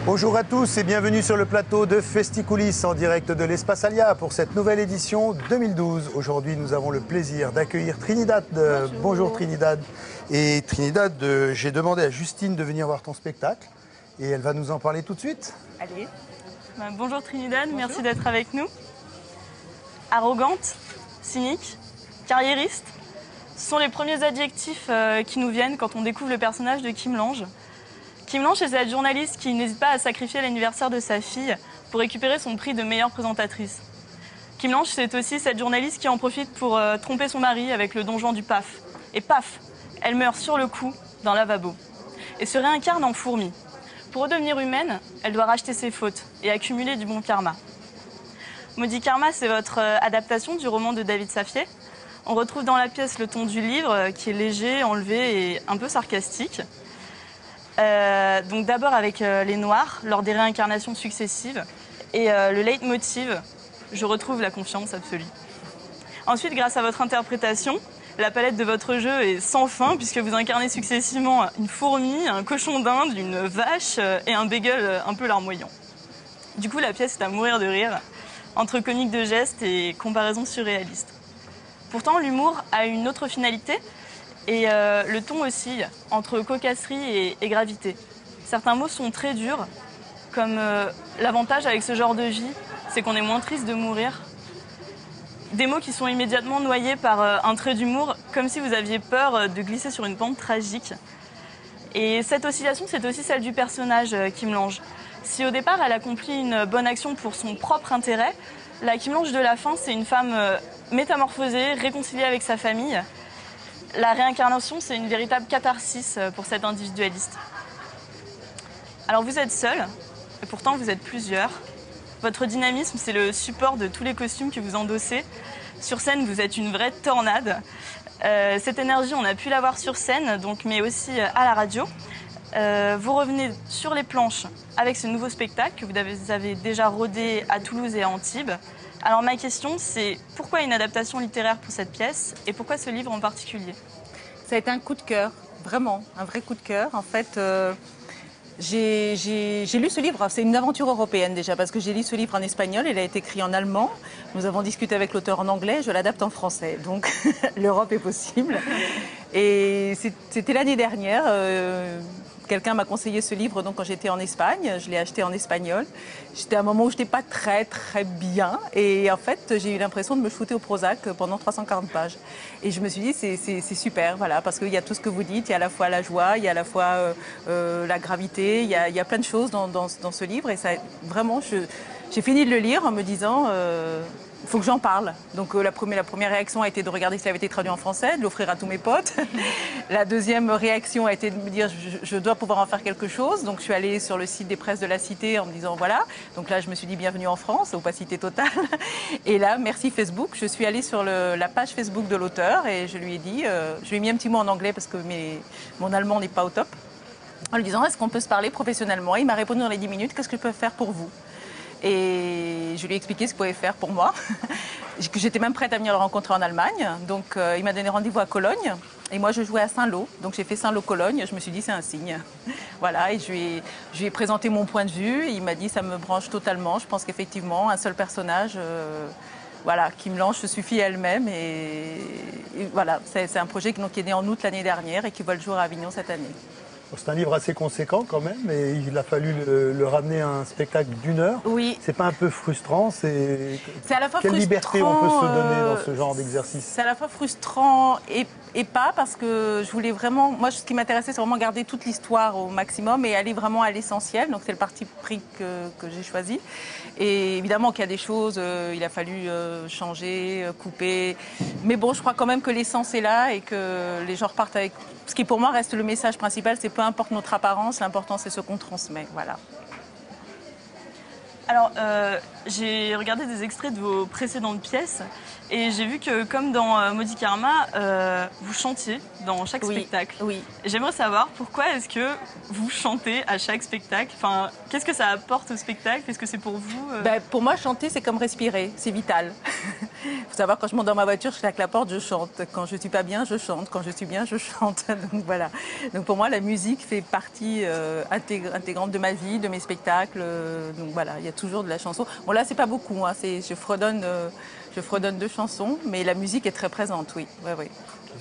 Bonjour à tous et bienvenue sur le plateau de Festicoulis en direct de l'Espace Alia pour cette nouvelle édition 2012. Aujourd'hui, nous avons le plaisir d'accueillir Trinidad. Bonjour Trinidad. Et Trinidad, j'ai demandé à Justine de venir voir ton spectacle et elle va nous en parler tout de suite. Allez. Bonjour Trinidad, bonjour. Merci d'être avec nous. Arrogante, cynique, carriériste, ce sont les premiers adjectifs qui nous viennent quand on découvre le personnage de Kim Lange. Kim Lange est cette journaliste qui n'hésite pas à sacrifier l'anniversaire de sa fille pour récupérer son prix de meilleure présentatrice. Kim Lange, c'est aussi cette journaliste qui en profite pour tromper son mari avec le don Juan du PAF. Et paf, elle meurt sur le coup dans un lavabo et se réincarne en fourmi. Pour redevenir humaine, elle doit racheter ses fautes et accumuler du bon karma. Maudit Karma, c'est votre adaptation du roman de David Safié. On retrouve dans la pièce le ton du livre qui est léger, enlevé et un peu sarcastique. Donc d'abord avec les noirs, lors des réincarnations successives, et le leitmotiv, je retrouve la confiance absolue. Ensuite, grâce à votre interprétation, la palette de votre jeu est sans fin, puisque vous incarnez successivement une fourmi, un cochon d'Inde, une vache et un bagel un peu larmoyant. Du coup, la pièce est à mourir de rire, entre comique de gestes et comparaisons surréalistes. Pourtant, l'humour a une autre finalité, et le ton oscille entre cocasserie et gravité. Certains mots sont très durs, comme l'avantage avec ce genre de vie, c'est qu'on est moins triste de mourir. Des mots qui sont immédiatement noyés par un trait d'humour, comme si vous aviez peur de glisser sur une pente tragique. Et cette oscillation, c'est aussi celle du personnage Kim Lange. Si au départ, elle accomplit une bonne action pour son propre intérêt, la Kim Lange de la fin, c'est une femme métamorphosée, réconciliée avec sa famille. La réincarnation, c'est une véritable catharsis pour cet individualiste. Alors vous êtes seul, et pourtant vous êtes plusieurs. Votre dynamisme, c'est le support de tous les costumes que vous endossez. Sur scène, vous êtes une vraie tornade. Cette énergie, on a pu la voir sur scène, donc, mais aussi à la radio. Vous revenez sur les planches avec ce nouveau spectacle que vous avez déjà rodé à Toulouse et à Antibes. Alors ma question, c'est pourquoi une adaptation littéraire pour cette pièce et pourquoi ce livre en particulier? Ça a été un coup de cœur, vraiment, un vrai coup de cœur. En fait, j'ai lu ce livre, c'est une aventure européenne déjà, parce que j'ai lu ce livre en espagnol, il a été écrit en allemand. Nous avons discuté avec l'auteur en anglais, je l'adapte en français, donc l'Europe est possible. Et c'était l'année dernière. Quelqu'un m'a conseillé ce livre donc, quand j'étais en Espagne, je l'ai acheté en espagnol. J'étais à un moment où je n'étais pas très bien et en fait j'ai eu l'impression de me shooter au Prozac pendant 340 pages. Et je me suis dit c'est super, voilà, parce qu'il y a tout ce que vous dites, il y a à la fois la joie, il y a à la fois la gravité, il y a plein de choses dans ce livre et ça, vraiment j'ai fini de le lire en me disant il faut que j'en parle. Donc la première réaction a été de regarder si ça avait été traduit en français, de l'offrir à tous mes potes. La deuxième réaction a été de me dire je dois pouvoir en faire quelque chose. Donc je suis allée sur le site des presses de la Cité en me disant voilà. Donc là je me suis dit bienvenue en France, opacité totale. Et là merci Facebook, je suis allée sur la page Facebook de l'auteur et je lui ai dit, je lui ai mis un petit mot en anglais parce que mon allemand n'est pas au top. En lui disant est-ce qu'on peut se parler professionnellement. Il m'a répondu dans les 10 minutes, qu'est-ce que je peux faire pour vous? Et je lui ai expliqué ce qu'il pouvait faire pour moi, que j'étais même prête à venir le rencontrer en Allemagne. Donc il m'a donné rendez-vous à Cologne et moi je jouais à Saint-Lô. Donc j'ai fait Saint-Lô-Cologne, je me suis dit c'est un signe. Voilà, et je lui ai présenté mon point de vue et il m'a dit ça me branche totalement. Je pense qu'effectivement un seul personnage, voilà, Kim Lange se suffit à elle-même et voilà, c'est un projet qui est né en août l'année dernière et qui voit le jour à Avignon cette année. C'est un livre assez conséquent quand même, et il a fallu le ramener à un spectacle d'1 heure. Oui. C'est pas un peu frustrant? C'est à la fois Quelle frustrant, liberté on peut se donner dans ce genre d'exercice? C'est à la fois frustrant et pas, parce que je voulais vraiment... Moi, ce qui m'intéressait, c'est vraiment garder toute l'histoire au maximum et aller vraiment à l'essentiel. Donc, c'est le parti pris que j'ai choisi. Et évidemment qu'il y a des choses, il a fallu changer, couper. Mais bon, je crois quand même que l'essence est là et que les gens repartent avec... Ce qui, pour moi, reste le message principal, c'est peu importe notre apparence, l'important, c'est ce qu'on transmet. Voilà. Alors, j'ai regardé des extraits de vos précédentes pièces et j'ai vu que, comme dans Maudit Karma, vous chantiez dans chaque spectacle. Oui. J'aimerais savoir pourquoi est-ce que vous chantez à chaque spectacle? Enfin, qu'est-ce que ça apporte au spectacle? Est-ce que c'est pour vous Pour moi, chanter, c'est comme respirer, c'est vital. faut savoir, quand je monte dans ma voiture, je claque la porte, je chante. Quand je suis pas bien, je chante. Quand je suis bien, je chante. Donc voilà. Donc pour moi, la musique fait partie intégrante de ma vie, de mes spectacles. Donc voilà, il y a toujours de la chanson. Bon là, c'est pas beaucoup. Hein, je fredonne 2 chansons, mais la musique est très présente, oui. Ouais, ouais.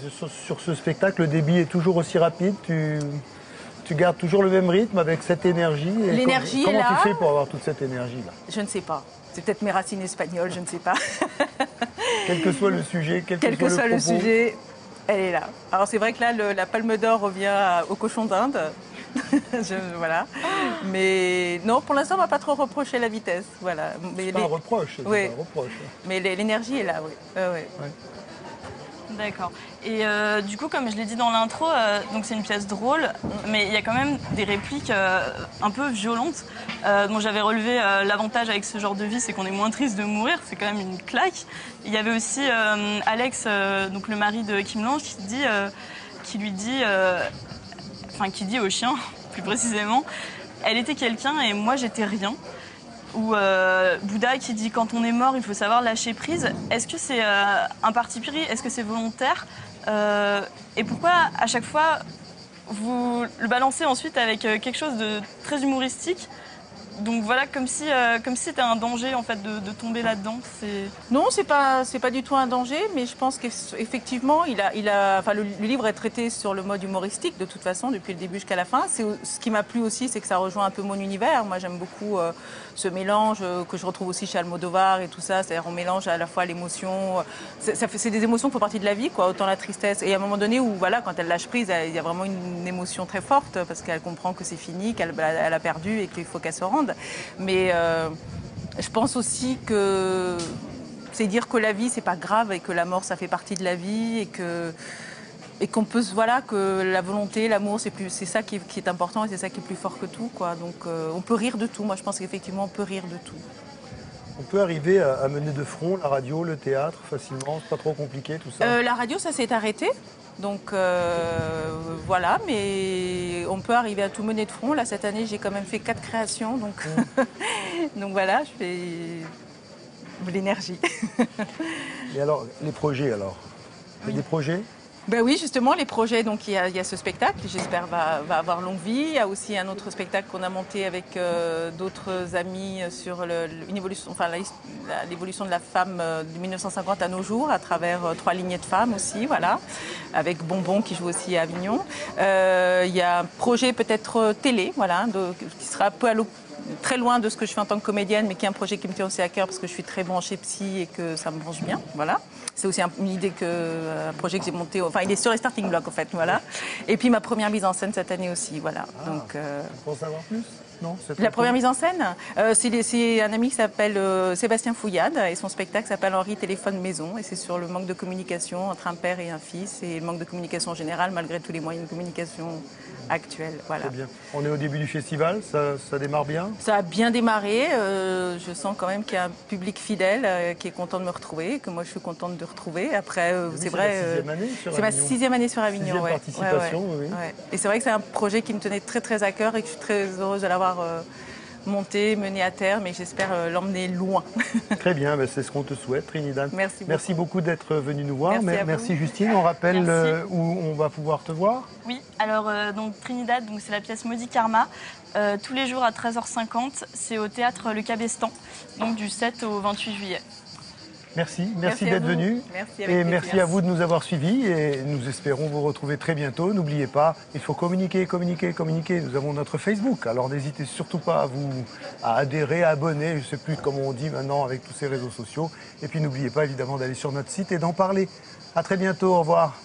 Sur ce spectacle, le débit est toujours aussi rapide. Tu gardes toujours le même rythme avec cette énergie. L'énergie est là. Comment tu fais pour avoir toute cette énergie-là? Je ne sais pas. C'est peut-être mes racines espagnoles, je ne sais pas. Quel que soit le sujet, quel que soit le propos. sujet, elle est là. Alors c'est vrai que là, la Palme d'Or revient au cochon d'Inde. Voilà. Mais non, pour l'instant, on ne va pas trop reprocher la vitesse. Voilà. C'est pas un reproche. Oui. Pas un reproche. Mais l'énergie est là, oui. Ouais. D'accord. Et du coup, comme je l'ai dit dans l'intro, donc c'est une pièce drôle, mais il y a quand même des répliques un peu violentes. Dont j'avais relevé l'avantage avec ce genre de vie, c'est qu'on est moins triste de mourir, c'est quand même une claque. Il y avait aussi Alex, donc le mari de Kim Lange, qui dit au chien, plus précisément, elle était quelqu'un et moi j'étais rien. Ou Bouddha qui dit quand on est mort, il faut savoir lâcher prise. Est-ce que c'est un parti pris? Est-ce que c'est volontaire? Et pourquoi à chaque fois vous le balancez ensuite avec quelque chose de très humoristique? Donc voilà, comme si c'était un danger en fait de tomber là-dedans. Non, c'est pas du tout un danger, mais je pense qu'effectivement, le livre est traité sur le mode humoristique de toute façon depuis le début jusqu'à la fin. Ce qui m'a plu aussi, c'est que ça rejoint un peu mon univers. Moi, j'aime beaucoup ce mélange que je retrouve aussi chez Almodovar et tout ça. C'est-à-dire on mélange à la fois l'émotion. C'est des émotions qui font partie de la vie, quoi. Autant la tristesse. Et à un moment donné où voilà, quand elle lâche prise, il y a vraiment une émotion très forte parce qu'elle comprend que c'est fini, qu'elle a perdu et qu'il faut qu'elle se rende. Mais je pense aussi que c'est dire que la vie c'est pas grave et que la mort ça fait partie de la vie et qu'on peut que la volonté, l'amour c'est ça qui est important et c'est ça qui est plus fort que tout, quoi. Donc on peut rire de tout. Moi je pense qu'effectivement on peut rire de tout. On peut arriver à mener de front la radio, le théâtre facilement, c'est pas trop compliqué tout ça? La radio ça s'est arrêté. Donc voilà, mais on peut arriver à tout mener de front. Là, cette année, j'ai quand même fait 4 créations. Donc, donc voilà, je fais de l'énergie. Et alors, les projets alors? Il y a des projets? Ben oui, justement, les projets, donc il y a ce spectacle qui j'espère va avoir longue vie. Il y a aussi un autre spectacle qu'on a monté avec d'autres amis sur l'évolution de la femme de 1950 à nos jours à travers 3 lignées de femmes aussi, voilà, avec Bonbon qui joue aussi à Avignon. Il y a un projet peut-être télé, voilà, qui sera un peu très loin de ce que je fais en tant que comédienne, mais qui est un projet qui me tient aussi à cœur parce que je suis très branchée psy et que ça me branche bien, voilà. C'est aussi un projet que j'ai monté, enfin il est sur les starting blocks en fait, voilà. Et puis ma première mise en scène cette année aussi, voilà. Donc, pour en savoir plus? Non, la première mise en scène, c'est un ami qui s'appelle Sébastien Fouillade et son spectacle s'appelle Henri Téléphone Maison et c'est sur le manque de communication entre un père et un fils et le manque de communication en général malgré tous les moyens de communication actuels. Voilà. Très bien. On est au début du festival, ça démarre bien? Ça a bien démarré, je sens quand même qu'il y a un public fidèle qui est content de me retrouver, que moi je suis contente de retrouver. Après, c'est vrai, c'est ma 6e année sur Avignon. 6e participation, oui. Et c'est vrai que c'est un projet qui me tenait très très à cœur et que je suis très heureuse de l'avoir monté, mené à terme et j'espère l'emmener loin. Très bien, c'est ce qu'on te souhaite, Trinidad. Merci beaucoup d'être venue nous voir. Merci Justine. On rappelle où on va pouvoir te voir? Oui, alors donc Trinidad, c'est la pièce Maudit Karma. Tous les jours à 13h50, c'est au théâtre Le Cabestan, donc du 7 au 28 juillet. Merci d'être venu. Merci à vous de nous avoir suivis et nous espérons vous retrouver très bientôt. N'oubliez pas, il faut communiquer. Nous avons notre Facebook, alors n'hésitez surtout pas à adhérer, à abonner, je ne sais plus comment on dit maintenant avec tous ces réseaux sociaux. Et puis n'oubliez pas évidemment d'aller sur notre site et d'en parler. À très bientôt, au revoir.